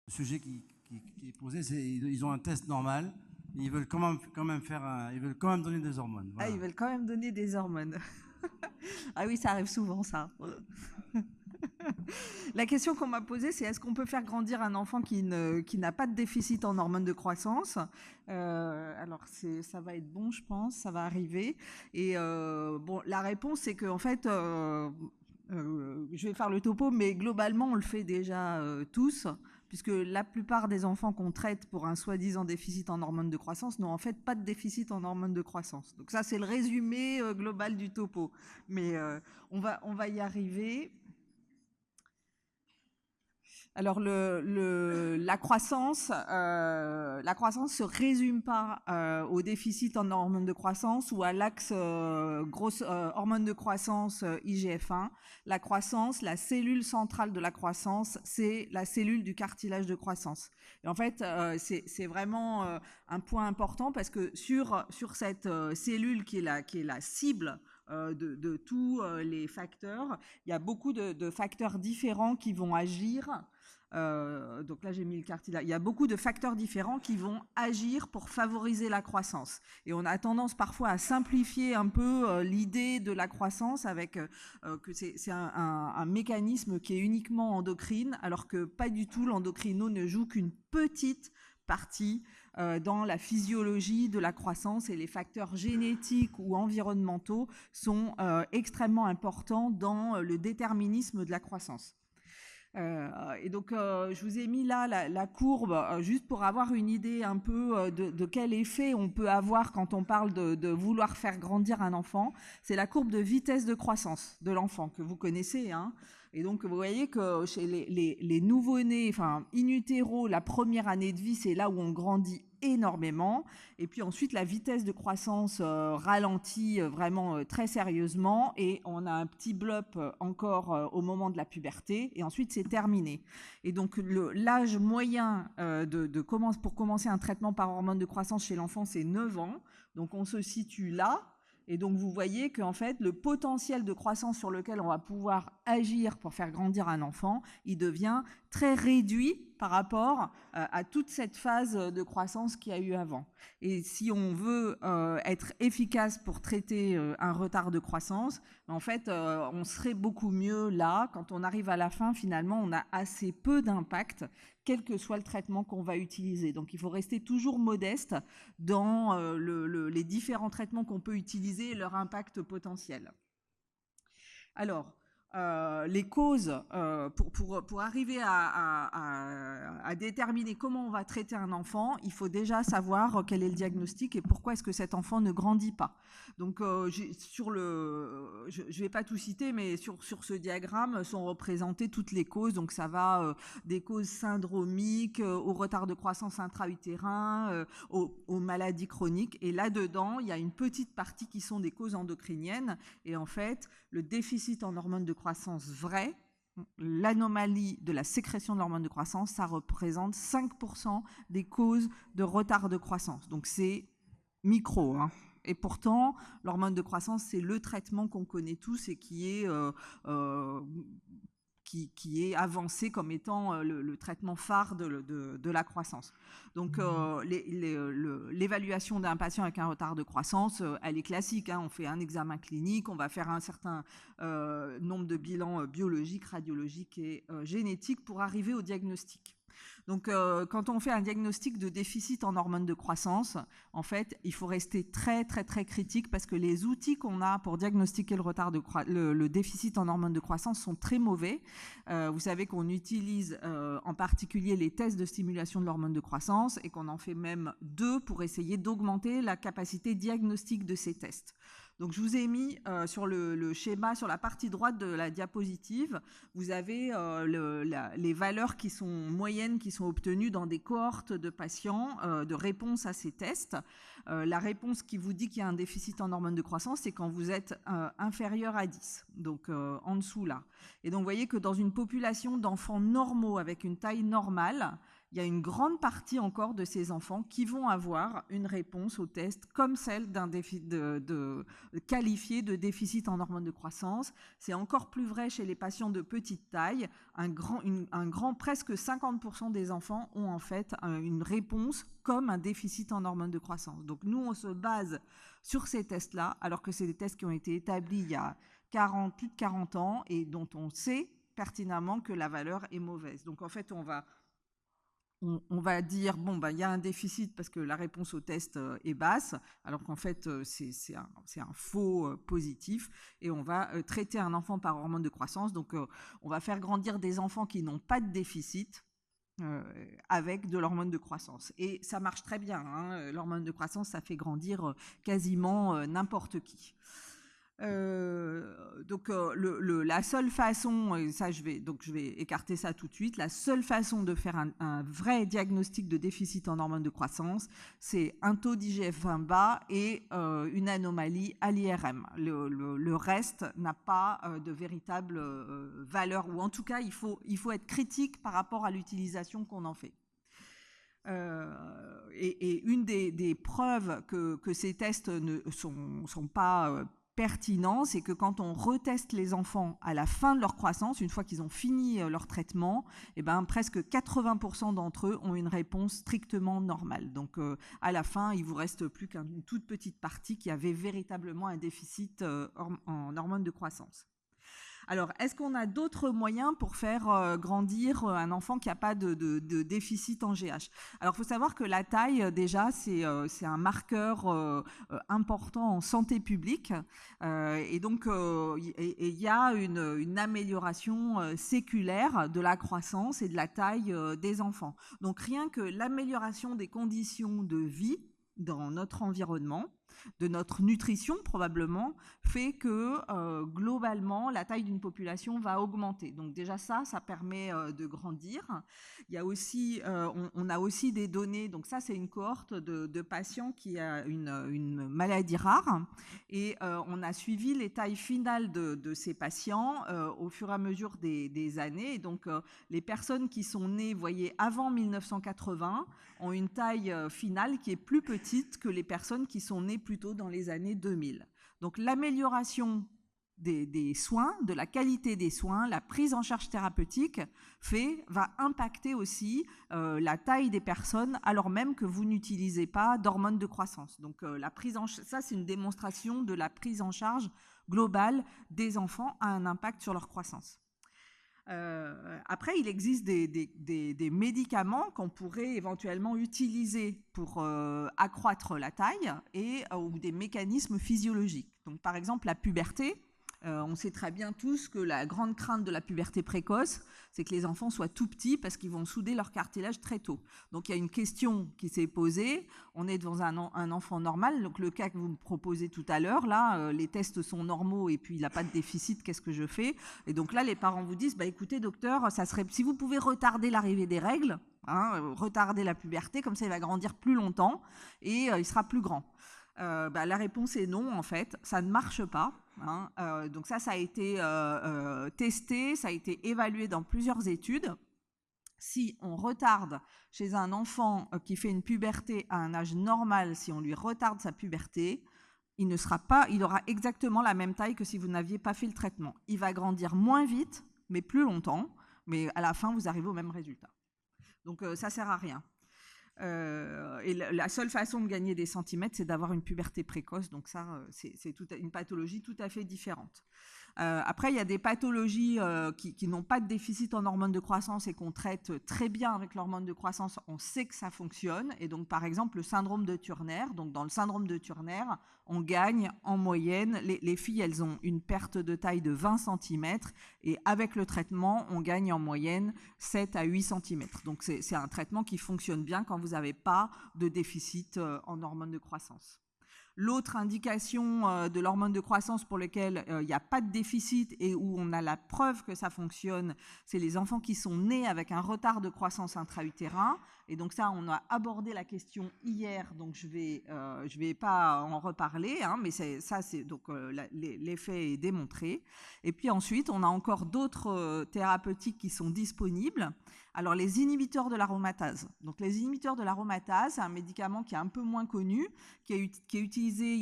le sujet qui est posé, c'est ils ont un test normal, et ils veulent quand même faire, ils veulent quand même donner des hormones. Ah, Voilà. ils veulent quand même donner des hormones. Ah oui, ça arrive souvent, ça. La question qu'on m'a posée, c'est est-ce qu'on peut faire grandir un enfant qui n'a pas de déficit en hormones de croissance. Alors, ça va être bon, je pense, ça va arriver. Et bon, la réponse, c'est qu'en fait, je vais faire le topo, mais globalement, on le fait déjà tous, puisque la plupart des enfants qu'on traite pour un soi-disant déficit en hormones de croissance n'ont en fait pas de déficit en hormones de croissance. Donc ça, c'est le résumé global du topo. Mais on va y arriver. Alors la croissance se résume pas au déficit en hormones de croissance ou à l'axe grosse hormones de croissance IGF-1. La croissance, la cellule centrale de la croissance, c'est la cellule du cartilage de croissance. Et en fait, c'est vraiment un point important parce que sur cette cellule qui est la cible de tous les facteurs, il y a beaucoup de facteurs différents qui vont agir. Donc là, j'ai mis le cartilage. Il y a beaucoup de facteurs différents qui vont agir pour favoriser la croissance. Et on a tendance parfois à simplifier un peu l'idée de la croissance avec que c'est un mécanisme qui est uniquement endocrine, alors que pas du tout. L'endocrino ne joue qu'une petite partie dans la physiologie de la croissance, et les facteurs génétiques ou environnementaux sont extrêmement importants dans le déterminisme de la croissance. Et donc, je vous ai mis là la courbe, juste pour avoir une idée un peu de quel effet on peut avoir quand on parle de vouloir faire grandir un enfant. C'est la courbe de vitesse de croissance de l'enfant que vous connaissez, hein. Et donc, vous voyez que chez les nouveau-nés, enfin, in utero, la première année de vie, c'est là où on grandit énormément. Et puis ensuite, la vitesse de croissance ralentit vraiment très sérieusement. Et on a un petit blop encore au moment de la puberté. Et ensuite, c'est terminé. Et donc, l'âge moyen pour commencer un traitement par hormone de croissance chez l'enfant, c'est 9 ans. Donc, on se situe là. Et donc, vous voyez qu'en fait, le potentiel de croissance sur lequel on va pouvoir agir pour faire grandir un enfant, il devient très réduit par rapport à toute cette phase de croissance qu'il y a eu avant. Et si on veut être efficace pour traiter un retard de croissance, en fait, on serait beaucoup mieux là. Quand on arrive à la fin, finalement, on a assez peu d'impact, quel que soit le traitement qu'on va utiliser. Donc, il faut rester toujours modeste dans les différents traitements qu'on peut utiliser et leur impact potentiel. Alors, les causes, pour arriver à déterminer comment on va traiter un enfant, il faut déjà savoir quel est le diagnostic et pourquoi est-ce que cet enfant ne grandit pas. Donc, je ne vais pas tout citer, mais sur ce diagramme sont représentées toutes les causes. Donc, ça va des causes syndromiques, au retard de croissance intra-utérin, aux maladies chroniques. Et là-dedans, il y a une petite partie qui sont des causes endocriniennes. Et en fait, le déficit en hormones de croissance vrai, l'anomalie de la sécrétion de l'hormone de croissance, ça représente 5% des causes de retard de croissance. Donc c'est micro, hein. Et pourtant, l'hormone de croissance, c'est le traitement qu'on connaît tous et qui est avancé comme étant le traitement phare de la croissance. Donc, l'évaluation d'un patient avec un retard de croissance, elle est classique, hein. On fait un examen clinique, on va faire un certain nombre de bilans biologiques, radiologiques et génétiques pour arriver au diagnostic. Donc, quand on fait un diagnostic de déficit en hormones de croissance, en fait, il faut rester très, très, très critique parce que les outils qu'on a pour diagnostiquer le déficit en hormones de croissance sont très mauvais. Vous savez qu'on utilise en particulier les tests de stimulation de l'hormone de croissance et qu'on en fait même 2 pour essayer d'augmenter la capacité diagnostique de ces tests. Donc, je vous ai mis sur le schéma, sur la partie droite de la diapositive, vous avez les valeurs qui sont moyennes, qui sont obtenues dans des cohortes de patients de réponse à ces tests. La réponse qui vous dit qu'il y a un déficit en hormones de croissance, c'est quand vous êtes inférieur à 10, donc en dessous là. Et donc, vous voyez que dans une population d'enfants normaux avec une taille normale, il y a une grande partie encore de ces enfants qui vont avoir une réponse au test comme celle d'un qualifié de déficit en hormones de croissance. C'est encore plus vrai chez les patients de petite taille. Presque 50% des enfants ont en fait une réponse comme un déficit en hormones de croissance. Donc nous, on se base sur ces tests-là, alors que c'est des tests qui ont été établis il y a plus de 40 ans et dont on sait pertinemment que la valeur est mauvaise. Donc en fait, on va dire, il y a un déficit parce que la réponse au test est basse, alors qu'en fait, c'est un faux positif. Et on va traiter un enfant par hormone de croissance. Donc, on va faire grandir des enfants qui n'ont pas de déficit avec de l'hormone de croissance. Et ça marche très bien. Hein. L'hormone de croissance, ça fait grandir quasiment n'importe qui. La seule façon, et ça je vais écarter ça tout de suite, la seule façon de faire un vrai diagnostic de déficit en hormones de croissance, c'est un taux d'IGF-1 bas et une anomalie à l'IRM. Le reste n'a pas de véritable valeur, ou en tout cas il faut être critique par rapport à l'utilisation qu'on en fait. Et une des preuves que ces tests ne sont pas pertinent, c'est que quand on reteste les enfants à la fin de leur croissance, une fois qu'ils ont fini leur traitement, presque 80% d'entre eux ont une réponse strictement normale. Donc à la fin, il vous reste plus qu'une toute petite partie qui avait véritablement un déficit en hormones de croissance. Alors, est-ce qu'on a d'autres moyens pour faire grandir un enfant qui n'a pas de déficit en GH? Alors, il faut savoir que la taille, déjà, c'est un marqueur important en santé publique. Et donc, il y a une amélioration séculaire de la croissance et de la taille des enfants. Donc, rien que l'amélioration des conditions de vie dans notre environnement, de notre nutrition probablement, fait que globalement la taille d'une population va augmenter. Donc déjà ça permet de grandir. Il y a aussi, on a aussi des données, donc ça c'est une cohorte de patients qui a une maladie rare et on a suivi les tailles finales de ces patients au fur et à mesure des années. Et donc les personnes qui sont nées, vous voyez, avant 1980 ont une taille finale qui est plus petite que les personnes qui sont nées plutôt dans les années 2000. Donc l'amélioration des soins, de la qualité des soins, la prise en charge thérapeutique va impacter aussi la taille des personnes alors même que vous n'utilisez pas d'hormones de croissance. Donc ça c'est une démonstration de la prise en charge globale des enfants a un impact sur leur croissance. Après, il existe des médicaments qu'on pourrait éventuellement utiliser pour accroître la taille ou des mécanismes physiologiques. Donc, par exemple, la puberté. On sait très bien tous que la grande crainte de la puberté précoce, c'est que les enfants soient tout petits parce qu'ils vont souder leur cartilage très tôt. Donc il y a une question qui s'est posée. On est devant un enfant normal, donc le cas que vous me proposez tout à l'heure, là, les tests sont normaux et puis il n'a pas de déficit, qu'est-ce que je fais? Et donc là, les parents vous disent, écoutez docteur, ça serait, si vous pouvez retarder l'arrivée des règles, retarder la puberté, comme ça il va grandir plus longtemps et il sera plus grand. La réponse est non, en fait, ça ne marche pas. Donc ça a été testé, ça a été évalué dans plusieurs études. Si on retarde chez un enfant qui fait une puberté à un âge normal, si on lui retarde sa puberté, il aura exactement la même taille que si vous n'aviez pas fait le traitement. Il va grandir moins vite, mais plus longtemps, mais à la fin, vous arrivez au même résultat. Donc ça sert à rien. Et la seule façon de gagner des centimètres, c'est d'avoir une puberté précoce. Donc ça, c'est une pathologie tout à fait différente. Après, il y a des pathologies qui n'ont pas de déficit en hormones de croissance et qu'on traite très bien avec l'hormone de croissance. On sait que ça fonctionne. Et donc, par exemple, le syndrome de Turner. Donc, dans le syndrome de Turner, on gagne en moyenne, les filles, elles ont une perte de taille de 20 cm. Et avec le traitement, on gagne en moyenne 7 à 8 cm. Donc, c'est un traitement qui fonctionne bien quand vous n'avez pas de déficit en hormones de croissance. L'autre indication de l'hormone de croissance pour laquelle il n'y a pas de déficit et où on a la preuve que ça fonctionne, c'est les enfants qui sont nés avec un retard de croissance intra-utérin. Et donc ça, on a abordé la question hier, donc je vais pas en reparler, mais l'effet est démontré. Et puis ensuite, on a encore d'autres thérapeutiques qui sont disponibles. Alors, les inhibiteurs de l'aromatase. Donc, les inhibiteurs de l'aromatase, c'est un médicament qui est un peu moins connu, qui est utilisé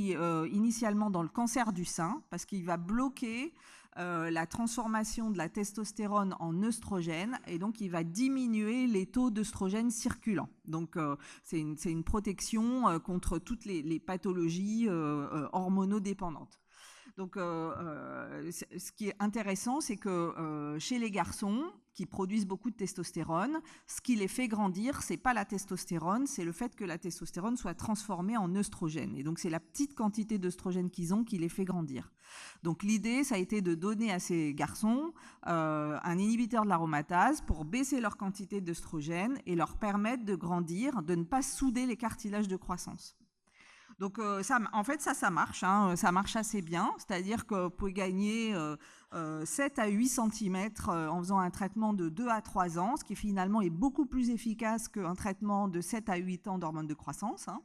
initialement dans le cancer du sein, parce qu'il va bloquer la transformation de la testostérone en œstrogène, et donc il va diminuer les taux d'œstrogène circulants. Donc c'est une protection contre toutes les pathologies hormonodépendantes. Donc, ce qui est intéressant, c'est que chez les garçons qui produisent beaucoup de testostérone, ce qui les fait grandir, c'est pas la testostérone, c'est le fait que la testostérone soit transformée en œstrogène. Et donc, c'est la petite quantité d'œstrogène qu'ils ont qui les fait grandir. Donc, l'idée, ça a été de donner à ces garçons un inhibiteur de l'aromatase pour baisser leur quantité d'œstrogène et leur permettre de grandir, de ne pas souder les cartilages de croissance. Donc, en fait, ça marche, hein, ça marche assez bien. C'est-à-dire que vous pouvez gagner 7 à 8 cm en faisant un traitement de 2 à 3 ans, ce qui finalement est beaucoup plus efficace qu'un traitement de 7 à 8 ans d'hormones de croissance, hein.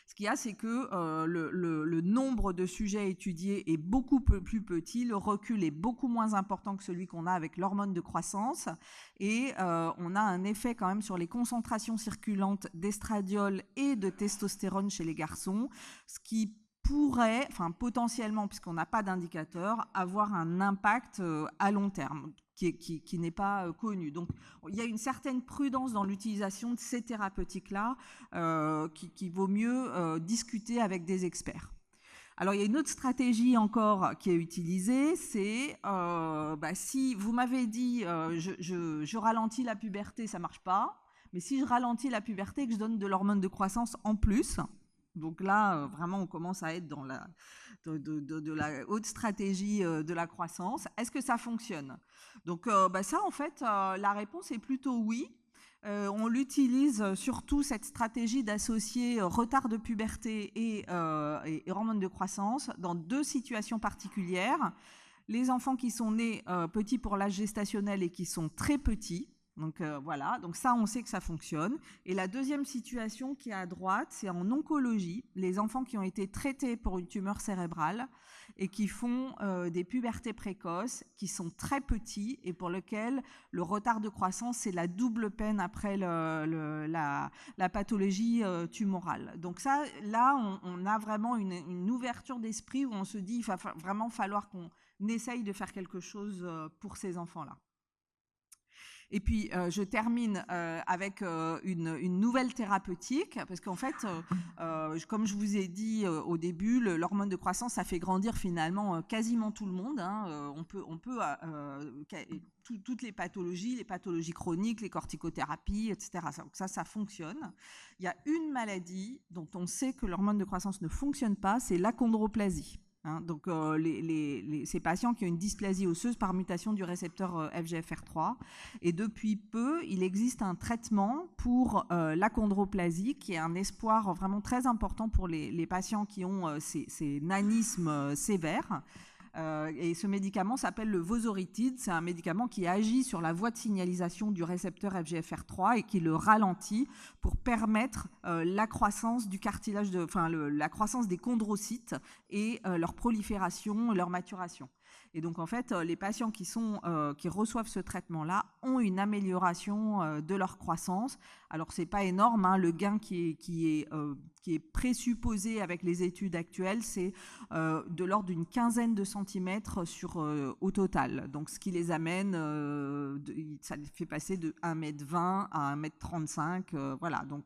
Ce qu'il y a, c'est que le nombre de sujets étudiés est beaucoup plus petit, le recul est beaucoup moins important que celui qu'on a avec l'hormone de croissance, et on a un effet quand même sur les concentrations circulantes d'estradiol et de testostérone chez les garçons, ce qui pourrait, enfin potentiellement, puisqu'on n'a pas d'indicateur, avoir un impact à long terme qui n'est pas connu. Donc, il y a une certaine prudence dans l'utilisation de ces thérapeutiques-là qui vaut mieux discuter avec des experts. Alors, il y a une autre stratégie encore qui est utilisée, c'est si vous m'avez dit je ralentis la puberté, ça ne marche pas, mais si je ralentis la puberté et que je donne de l'hormone de croissance en plus, donc là, vraiment, on commence à être dans la haute stratégie de la croissance. Est-ce que ça fonctionne? Donc ça, en fait, la réponse est plutôt oui. On l'utilise surtout, cette stratégie d'associer retard de puberté et hormones de croissance dans 2 situations particulières. Les enfants qui sont nés petits pour l'âge gestationnel et qui sont très petits. Donc voilà, donc ça, on sait que ça fonctionne. Et la deuxième situation qui est à droite, c'est en oncologie, les enfants qui ont été traités pour une tumeur cérébrale et qui font des pubertés précoces, qui sont très petits et pour lesquels le retard de croissance, c'est la double peine après la pathologie tumorale. Donc ça, là, on a vraiment une ouverture d'esprit où on se dit, il va vraiment falloir qu'on essaye de faire quelque chose pour ces enfants-là. Et puis, je termine avec une nouvelle thérapeutique, parce qu'en fait, comme je vous ai dit au début, l'hormone de croissance, ça fait grandir finalement quasiment tout le monde, hein. On peut toutes les pathologies chroniques, les corticothérapies, etc. Ça fonctionne. Il y a une maladie dont on sait que l'hormone de croissance ne fonctionne pas, c'est l'achondroplasie. Hein, donc, ces patients qui ont une dysplasie osseuse par mutation du récepteur FGFR3. Et depuis peu, il existe un traitement pour l'achondroplasie qui est un espoir vraiment très important pour les patients qui ont ces nanismes sévères. Et ce médicament s'appelle le vosoritide. C'est un médicament qui agit sur la voie de signalisation du récepteur FGFR3 et qui le ralentit pour permettre la croissance du cartilage, la croissance des chondrocytes et leur prolifération, leur maturation. Et donc, en fait, les patients qui reçoivent ce traitement-là ont une amélioration de leur croissance. Alors, c'est pas énorme, hein, le gain qui est présupposé avec les études actuelles, c'est de l'ordre d'une quinzaine de centimètres au total. Donc, ce qui les amène, ça les fait passer de 1,20 m à 1,35 m, voilà, donc,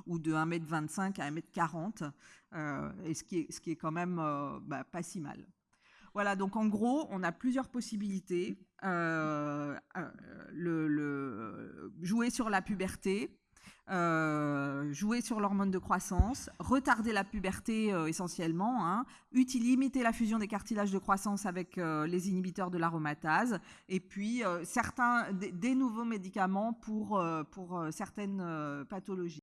ou de 1,25 m à 1,40 m, et ce qui est quand même pas si mal. Voilà, donc en gros, on a plusieurs possibilités. Jouer sur la puberté, jouer sur l'hormone de croissance, retarder la puberté essentiellement, hein, limiter la fusion des cartilages de croissance avec les inhibiteurs de l'aromatase, et puis des nouveaux médicaments pour certaines pathologies.